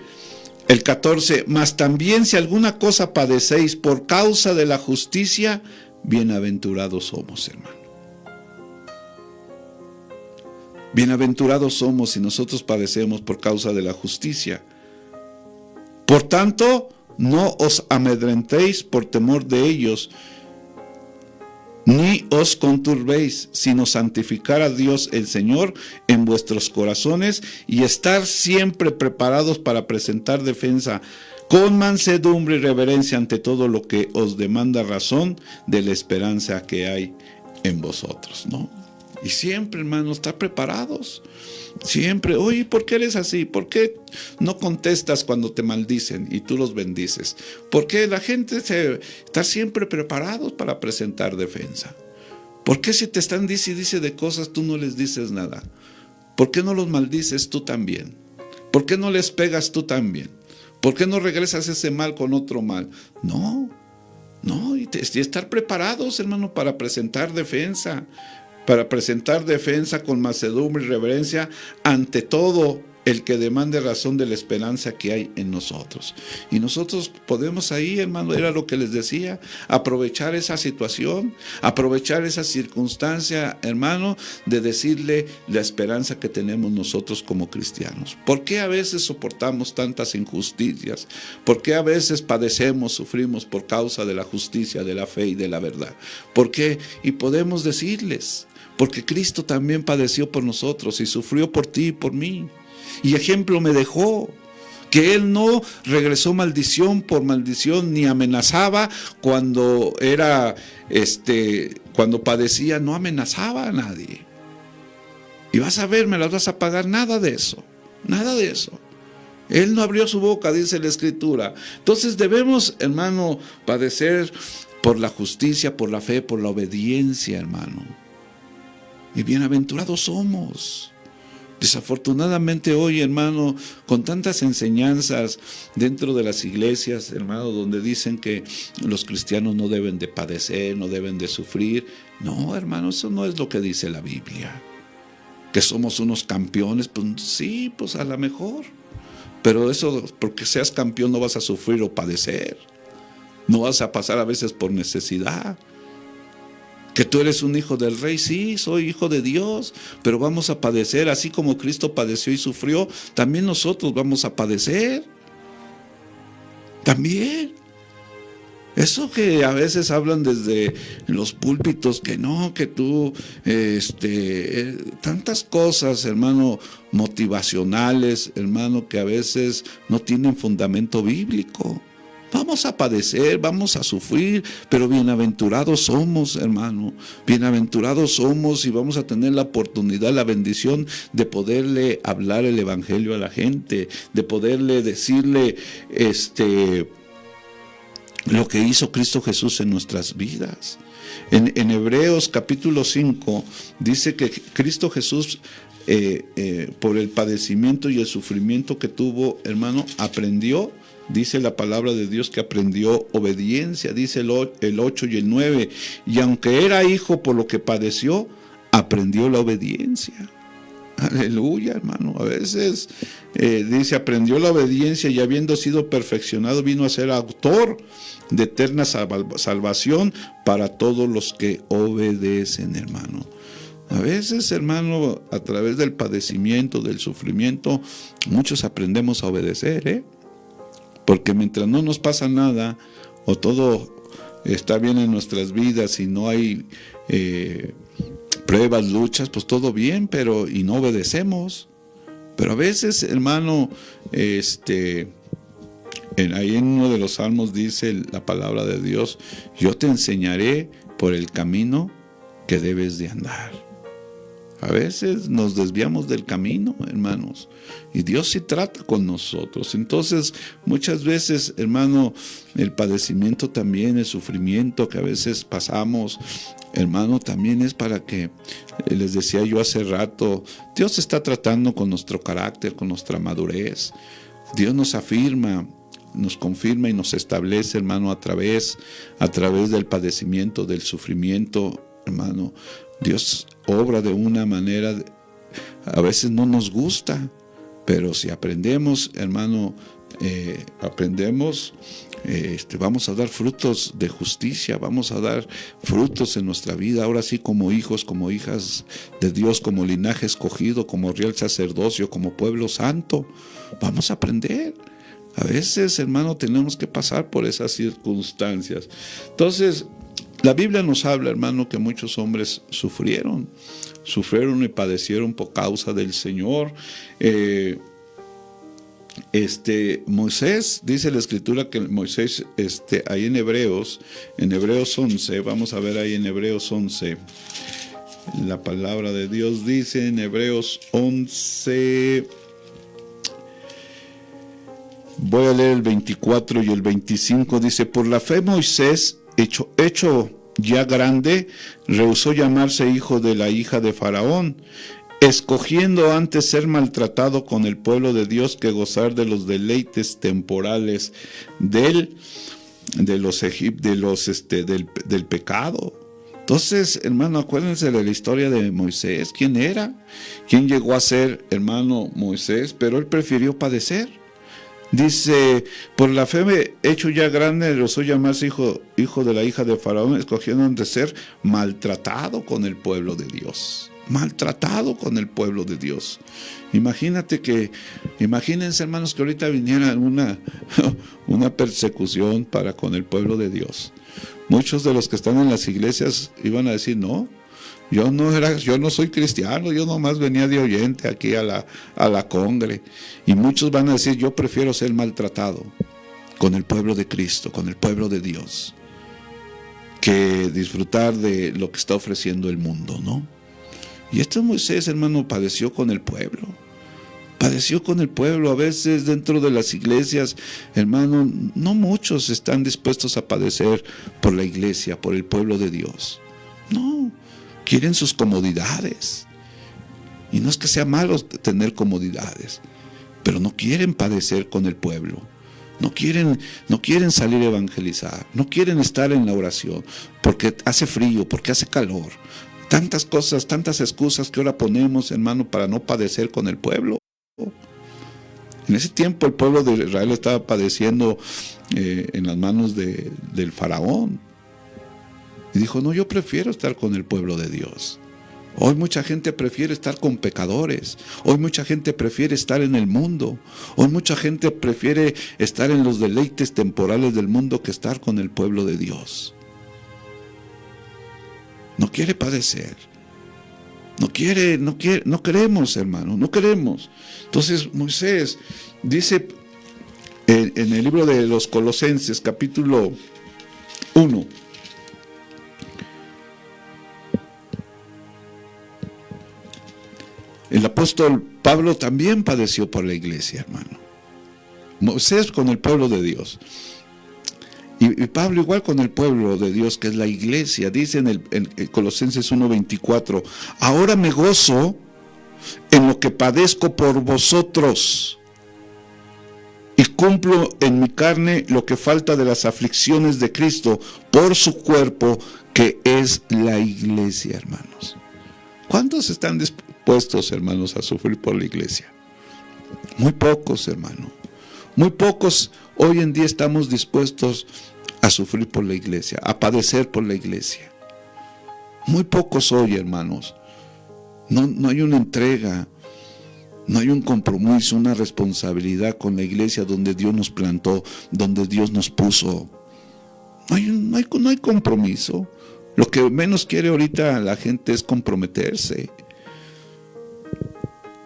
el 14, mas también si alguna cosa padecéis por causa de la justicia, bienaventurados somos, hermano. Bienaventurados somos si nosotros padecemos por causa de la justicia. Por tanto, no os amedrentéis por temor de ellos, ni os conturbéis, sino santificar a Dios el Señor en vuestros corazones y estar siempre preparados para presentar defensa con mansedumbre y reverencia ante todo lo que os demanda razón de la esperanza que hay en vosotros, ¿no? Y siempre, hermanos, estar preparados. Siempre, oye, ¿por qué eres así? ¿Por qué no contestas cuando te maldicen y tú los bendices? Porque la gente está siempre preparados para presentar defensa. ¿Por qué si te están dice de cosas tú no les dices nada? ¿Por qué no los maldices tú también? ¿Por qué no les pegas tú también? ¿Por qué no regresas ese mal con otro mal? No, y estar preparados, hermano, para presentar defensa. Para presentar defensa con mansedumbre y reverencia ante todo el que demande razón de la esperanza que hay en nosotros. Y nosotros podemos ahí, hermano, era lo que les decía, aprovechar esa situación, aprovechar esa circunstancia, hermano, de decirle la esperanza que tenemos nosotros como cristianos. ¿Por qué a veces soportamos tantas injusticias? ¿Por qué a veces padecemos, sufrimos por causa de la justicia, de la fe y de la verdad? ¿Por qué? Y podemos decirles, porque Cristo también padeció por nosotros y sufrió por ti y por mí. Y ejemplo me dejó. que él no regresó maldición por maldición, ni amenazaba cuando cuando padecía, no amenazaba a nadie. Y vas a ver, me las vas a pagar, nada de eso. Él no abrió su boca, dice la Escritura. Entonces debemos, hermano, padecer por la justicia, por la fe, por la obediencia, hermano. Y bienaventurados somos. Desafortunadamente hoy, hermano, con tantas enseñanzas dentro de las iglesias, hermano, donde dicen que los cristianos no deben de padecer, no deben de sufrir. No, hermano, eso no es lo que dice la Biblia. Que somos unos campeones, pues sí, pues a lo mejor. Pero eso, porque seas campeón, no vas a sufrir o padecer. No vas a pasar a veces por necesidad. Que tú eres un hijo del rey, sí, soy hijo de Dios, pero vamos a padecer, así como Cristo padeció y sufrió, también nosotros vamos a padecer. También. Eso que a veces hablan desde los púlpitos, que no, que tú, tantas cosas, hermano, motivacionales, hermano, que a veces no tienen fundamento bíblico. Vamos a padecer, vamos a sufrir, pero bienaventurados somos, hermano. Bienaventurados somos y vamos a tener la oportunidad, la bendición de poderle hablar el evangelio a la gente, de poderle decirle lo que hizo Cristo Jesús en nuestras vidas. En Hebreos capítulo 5 dice que Cristo Jesús, por el padecimiento y el sufrimiento que tuvo, hermano, aprendió. Dice la palabra de Dios que aprendió obediencia, dice el 8 y el 9. Y aunque era hijo por lo que padeció, aprendió la obediencia. Aleluya, hermano. A veces dice, aprendió la obediencia y habiendo sido perfeccionado, vino a ser autor de eterna salvación para todos los que obedecen, hermano. A veces, hermano, a través del padecimiento, del sufrimiento, muchos aprendemos a obedecer, porque mientras no nos pasa nada, o todo está bien en nuestras vidas y no hay pruebas, luchas, pues todo bien, y no obedecemos. Pero a veces, hermano, ahí en uno de los salmos dice la palabra de Dios: yo te enseñaré por el camino que debes de andar. A veces nos desviamos del camino, hermanos, y Dios sí trata con nosotros. Entonces, muchas veces, hermano, el padecimiento también, el sufrimiento que a veces pasamos, hermano, también es para que, les decía yo hace rato, Dios está tratando con nuestro carácter, con nuestra madurez. Dios nos afirma, nos confirma y nos establece, hermano, a través del padecimiento, del sufrimiento, hermano. Dios obra de una manera, a veces no nos gusta, pero si aprendemos, hermano, vamos a dar frutos de justicia, vamos a dar frutos en nuestra vida, ahora sí como hijos, como hijas de Dios, como linaje escogido, como real sacerdocio, como pueblo santo. Vamos a aprender. A veces, hermano, tenemos que pasar por esas circunstancias. Entonces, la Biblia nos habla, hermano, que muchos hombres sufrieron y padecieron por causa del Señor. Moisés, dice la Escritura que Moisés, ahí en Hebreos 11, vamos a ver ahí en Hebreos 11, la palabra de Dios dice en Hebreos 11, voy a leer el 24 y el 25, dice: por la fe Moisés, hecho ya grande, rehusó llamarse hijo de la hija de Faraón, escogiendo antes ser maltratado con el pueblo de Dios que gozar de los deleites temporales del pecado. Entonces, hermano, acuérdense de la historia de Moisés. ¿Quién era? ¿Quién llegó a ser, hermano, Moisés? Pero él prefirió padecer. Dice: por la fe hecho ya grande, rehusó llamarse hijo de la hija de Faraón, escogiendo de ser maltratado con el pueblo de Dios. Maltratado con el pueblo de Dios. Imagínense, hermanos, que ahorita viniera una persecución con el pueblo de Dios. Muchos de los que están en las iglesias iban a decir: no, Yo no soy cristiano, yo nomás venía de oyente aquí a la congre. Y muchos van a decir, yo prefiero ser maltratado con el pueblo de Cristo, con el pueblo de Dios, que disfrutar de lo que está ofreciendo el mundo, ¿no? Y Moisés, hermano, padeció con el pueblo. Padeció con el pueblo. A veces dentro de las iglesias, hermano, no muchos están dispuestos a padecer por la iglesia, por el pueblo de Dios. No, quieren sus comodidades. Y no es que sea malo tener comodidades, pero no quieren padecer con el pueblo. No quieren salir a evangelizar, no quieren estar en la oración, porque hace frío, porque hace calor. Tantas cosas, tantas excusas que ahora ponemos, hermano, para no padecer con el pueblo. En ese tiempo el pueblo de Israel estaba padeciendo en las manos del faraón. Y dijo, no, yo prefiero estar con el pueblo de Dios. Hoy mucha gente prefiere estar con pecadores. Hoy mucha gente prefiere estar en el mundo. Hoy mucha gente prefiere estar en los deleites temporales del mundo que estar con el pueblo de Dios. No quiere padecer. No queremos, hermano, no queremos. Entonces Moisés dice en el libro de los Colosenses, capítulo 1, el apóstol Pablo también padeció por la iglesia, hermano. Moisés con el pueblo de Dios. Y Pablo igual con el pueblo de Dios, que es la iglesia. Dice en Colosenses 1:24, ahora me gozo en lo que padezco por vosotros y cumplo en mi carne lo que falta de las aflicciones de Cristo por su cuerpo, que es la iglesia, hermanos. ¿Cuántos están dispuestos, hermanos, a sufrir por la iglesia? Muy pocos, hermano. Muy pocos hoy en día estamos dispuestos a sufrir por la iglesia, a padecer por la iglesia. Muy pocos hoy, hermanos. No hay una entrega, no hay un compromiso, una responsabilidad con la iglesia donde Dios nos plantó, donde Dios nos puso. No hay compromiso. Lo que menos quiere ahorita la gente es comprometerse.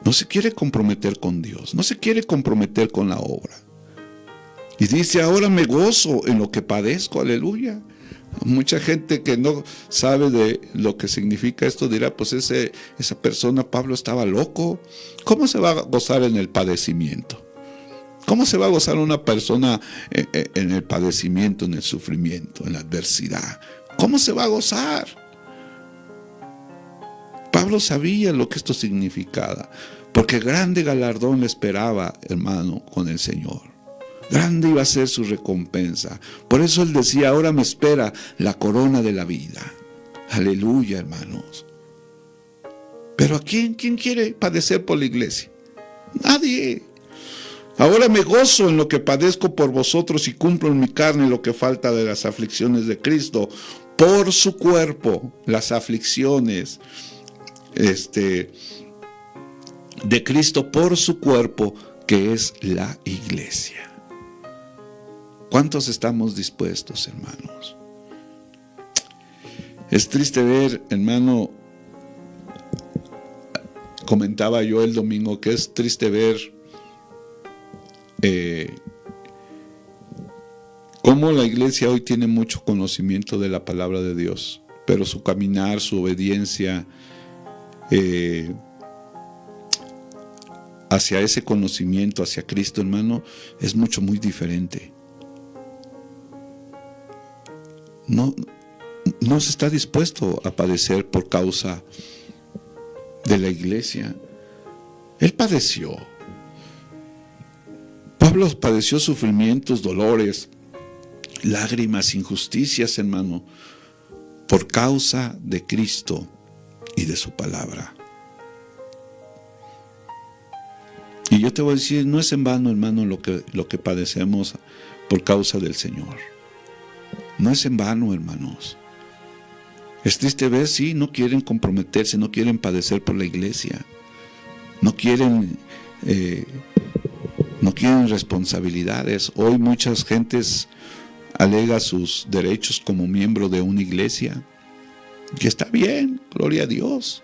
No se quiere comprometer con Dios, no se quiere comprometer con la obra. Y dice, ahora me gozo en lo que padezco, aleluya. Mucha gente que no sabe de lo que significa esto dirá, pues esa persona, Pablo, estaba loco. ¿Cómo se va a gozar en el padecimiento? ¿Cómo se va a gozar una persona en el padecimiento, en el sufrimiento, en la adversidad? ¿Cómo se va a gozar? Pablo sabía lo que esto significaba, porque grande galardón le esperaba, hermano, con el Señor. Grande iba a ser su recompensa. Por eso él decía, ahora me espera la corona de la vida. Aleluya, hermanos. Pero ¿a quién quiere padecer por la iglesia? Nadie. Ahora me gozo en lo que padezco por vosotros y cumplo en mi carne lo que falta de las aflicciones de Cristo por su cuerpo, las aflicciones de Cristo por su cuerpo, que es la iglesia. ¿Cuántos estamos dispuestos, hermanos? Es triste ver, hermano, comentaba yo el domingo, que es triste ver cómo la iglesia hoy tiene mucho conocimiento de la palabra de Dios, pero su caminar, su obediencia hacia ese conocimiento, hacia Cristo, hermano, es muy diferente. No se está dispuesto a padecer por causa de la iglesia. Él padeció. Pablo padeció sufrimientos, dolores, lágrimas, injusticias, hermano, por causa de Cristo y de su palabra. Y yo te voy a decir, no es en vano, hermano, lo que padecemos por causa del Señor. No es en vano, hermanos. Es triste ver, sí, no quieren comprometerse, no quieren padecer por la iglesia. No quieren responsabilidades. Hoy muchas gentes alega sus derechos como miembro de una iglesia. Y está bien, gloria a Dios.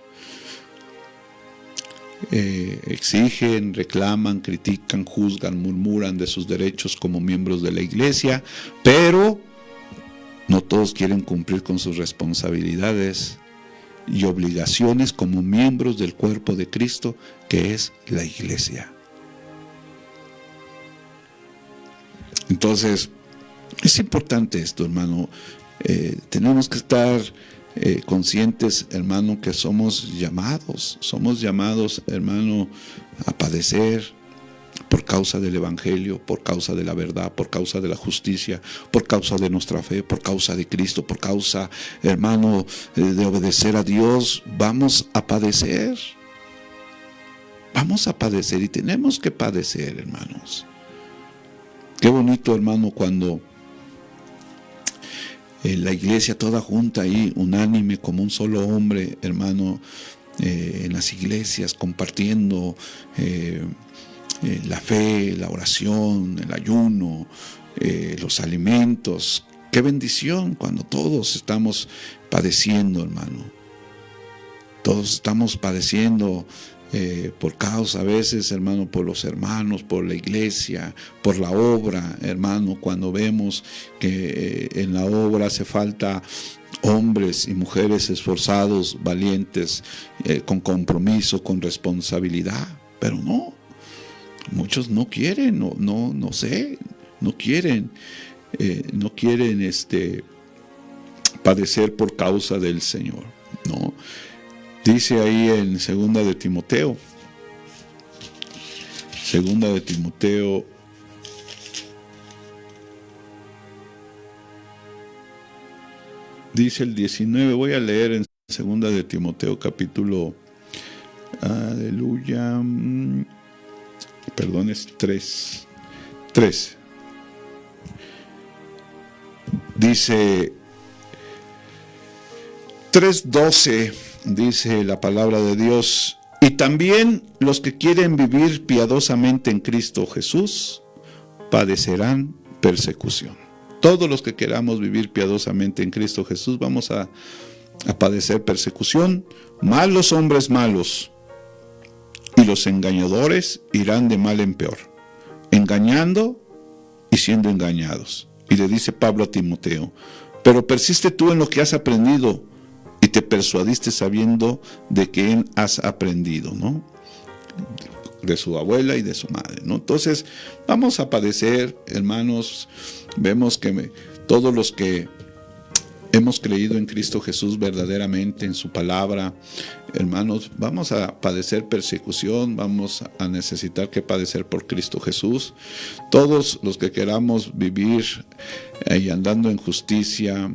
Exigen, reclaman, critican, juzgan, murmuran de sus derechos como miembros de la iglesia, pero no todos quieren cumplir con sus responsabilidades y obligaciones como miembros del cuerpo de Cristo, que es la iglesia. Entonces, es importante esto, hermano. Tenemos que estar conscientes, hermano, que somos llamados, hermano, a padecer por causa del Evangelio, por causa de la verdad, por causa de la justicia, por causa de nuestra fe, por causa de Cristo, por causa, hermano, de obedecer a Dios. Vamos a padecer y tenemos que padecer, hermanos. Qué bonito, hermano, cuando la iglesia toda junta ahí, unánime, como un solo hombre, hermano, en las iglesias, compartiendo la fe, la oración, el ayuno, los alimentos. Qué bendición cuando todos estamos padeciendo, hermano. Todos estamos padeciendo por causa a veces, hermano, por los hermanos, por la iglesia, por la obra, hermano, cuando vemos que en la obra hace falta hombres y mujeres esforzados, valientes, con compromiso, con responsabilidad, pero no, muchos no quieren, no quieren padecer por causa del Señor, ¿no? Dice ahí en segunda de Timoteo, dice el 19, voy a leer en segunda de Timoteo capítulo, aleluya, perdón, es 3, dice 3:12, dice la palabra de Dios: y también los que quieren vivir piadosamente en Cristo Jesús padecerán persecución. Todos los que queramos vivir piadosamente en Cristo Jesús vamos a padecer persecución. Más los hombres malos y los engañadores irán de mal en peor, engañando y siendo engañados. Y le dice Pablo a Timoteo: pero persiste tú en lo que has aprendido y te persuadiste sabiendo de quién has aprendido, ¿no? De su abuela y de su madre, ¿no? Entonces, vamos a padecer, hermanos. Vemos que todos los que hemos creído en Cristo Jesús verdaderamente, en su palabra, hermanos, vamos a padecer persecución, vamos a necesitar que padecer por Cristo Jesús. Todos los que queramos vivir y andando en justicia,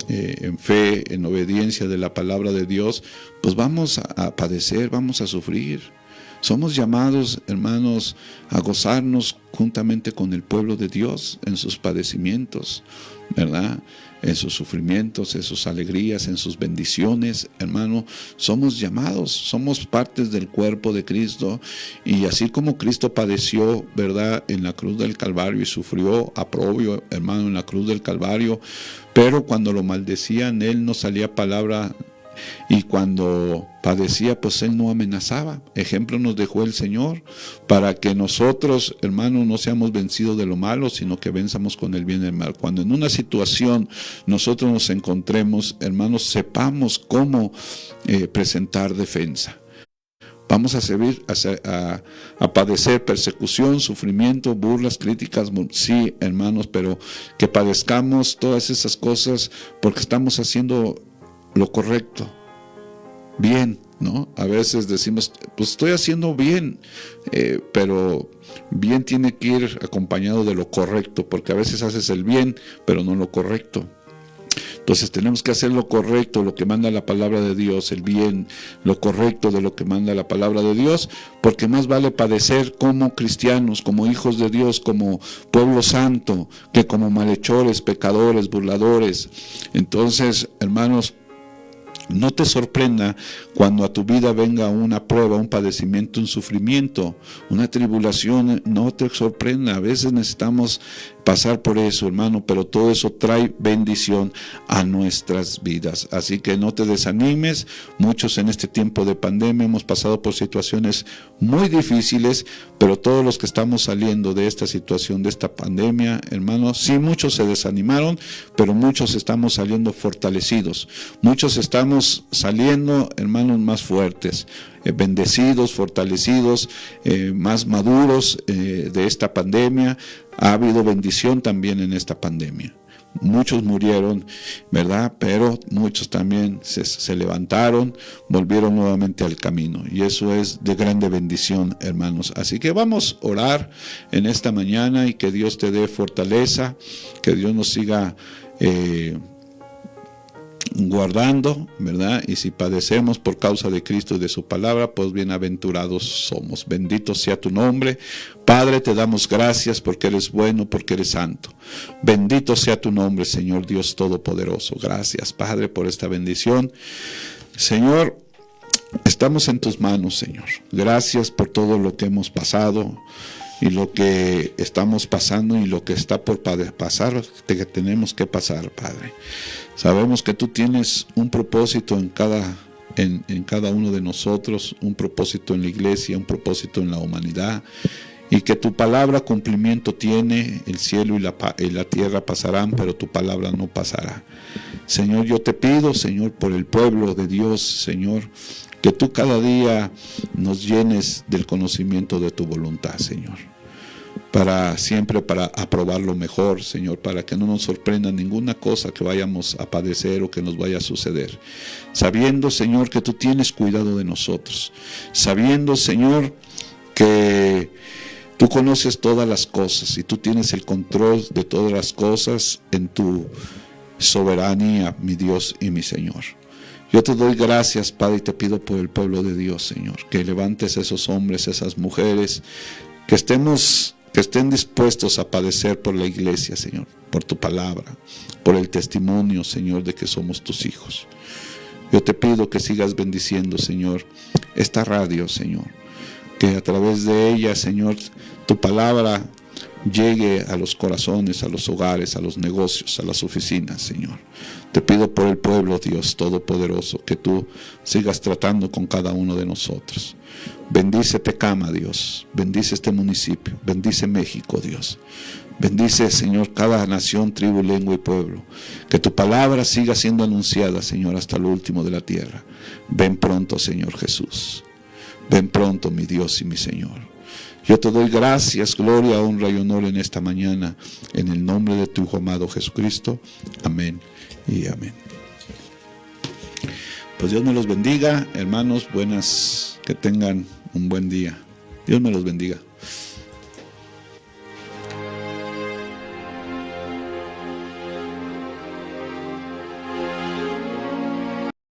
en fe, en obediencia de la palabra de Dios, pues vamos a padecer, vamos a sufrir. Somos llamados, hermanos, a gozarnos juntamente con el pueblo de Dios en sus padecimientos, ¿verdad? En sus sufrimientos, en sus alegrías, en sus bendiciones, hermano. Somos llamados, somos partes del cuerpo de Cristo, y así como Cristo padeció, ¿verdad?, en la cruz del Calvario y sufrió aprobio, hermano, en la cruz del Calvario, pero cuando lo maldecían, él no salía palabra. Y cuando padecía, pues él no amenazaba. Ejemplo nos dejó el Señor para que nosotros, hermanos, no seamos vencidos de lo malo, sino que venzamos con el bien y el mal. Cuando en una situación nosotros nos encontremos, hermanos, sepamos cómo presentar defensa. Vamos a padecer persecución, sufrimiento, burlas, críticas, sí, hermanos, pero que padezcamos todas esas cosas porque estamos haciendo lo correcto, bien, ¿no? A veces decimos, pues estoy haciendo bien, pero bien tiene que ir acompañado de lo correcto, porque a veces haces el bien, pero no lo correcto. Entonces tenemos que hacer lo correcto, lo que manda la palabra de Dios, el bien, lo correcto de lo que manda la palabra de Dios, porque más vale padecer como cristianos, como hijos de Dios, como pueblo santo, que como malhechores, pecadores, burladores. Entonces, hermanos, no te sorprenda cuando a tu vida venga una prueba, un padecimiento, un sufrimiento, una tribulación. No te sorprenda. A veces necesitamos pasar por eso, hermano, pero todo eso trae bendición a nuestras vidas. Así que no te desanimes. Muchos en este tiempo de pandemia hemos pasado por situaciones muy difíciles, pero todos los que estamos saliendo de esta situación, de esta pandemia, hermanos, sí, muchos se desanimaron, pero muchos estamos saliendo fortalecidos. Muchos estamos saliendo, hermanos, más fuertes, bendecidos, fortalecidos, más maduros de esta pandemia. Ha habido bendición también en esta pandemia. Muchos murieron, ¿verdad? Pero muchos también se levantaron, volvieron nuevamente al camino. Y eso es de grande bendición, hermanos. Así que vamos a orar en esta mañana y que Dios te dé fortaleza, que Dios nos siga guardando, ¿verdad? Y si padecemos por causa de Cristo y de su palabra, pues bienaventurados somos. Bendito sea tu nombre. Padre, te damos gracias porque eres bueno, porque eres santo. Bendito sea tu nombre, Señor Dios Todopoderoso. Gracias, Padre, por esta bendición. Señor, estamos en tus manos, Señor. Gracias por todo lo que hemos pasado y lo que estamos pasando y lo que está por pasar, que tenemos que pasar, Padre. Sabemos que tú tienes un propósito en cada uno de nosotros, un propósito en la iglesia, un propósito en la humanidad, y que tu palabra cumplimiento tiene. El cielo y la tierra pasarán, pero tu palabra no pasará. Señor, yo te pido, Señor, por el pueblo de Dios, Señor, que tú cada día nos llenes del conocimiento de tu voluntad, Señor. Siempre para aprobar lo mejor, Señor, para que no nos sorprenda ninguna cosa que vayamos a padecer o que nos vaya a suceder. Sabiendo, Señor, que tú tienes cuidado de nosotros. Sabiendo, Señor, que tú conoces todas las cosas y tú tienes el control de todas las cosas en tu soberanía, mi Dios y mi Señor. Yo te doy gracias, Padre, y te pido por el pueblo de Dios, Señor, que levantes a esos hombres, a esas mujeres, que estén dispuestos a padecer por la iglesia, Señor, por tu palabra, por el testimonio, Señor, de que somos tus hijos. Yo te pido que sigas bendiciendo, Señor, esta radio, Señor, que a través de ella, Señor, tu palabra llegue a los corazones, a los hogares, a los negocios, a las oficinas, Señor. Te pido por el pueblo, Dios Todopoderoso, que tú sigas tratando con cada uno de nosotros. Bendice Tecama, Dios. Bendice este municipio. Bendice México, Dios. Bendice, Señor, cada nación, tribu, lengua y pueblo. Que tu palabra siga siendo anunciada, Señor, hasta lo último de la tierra. Ven pronto, Señor Jesús. Ven pronto, mi Dios y mi Señor. Yo te doy gracias, gloria, honra y honor en esta mañana, en el nombre de tu Hijo amado Jesucristo. Amén y amén. Pues Dios me los bendiga, hermanos, que tengan un buen día. Dios me los bendiga.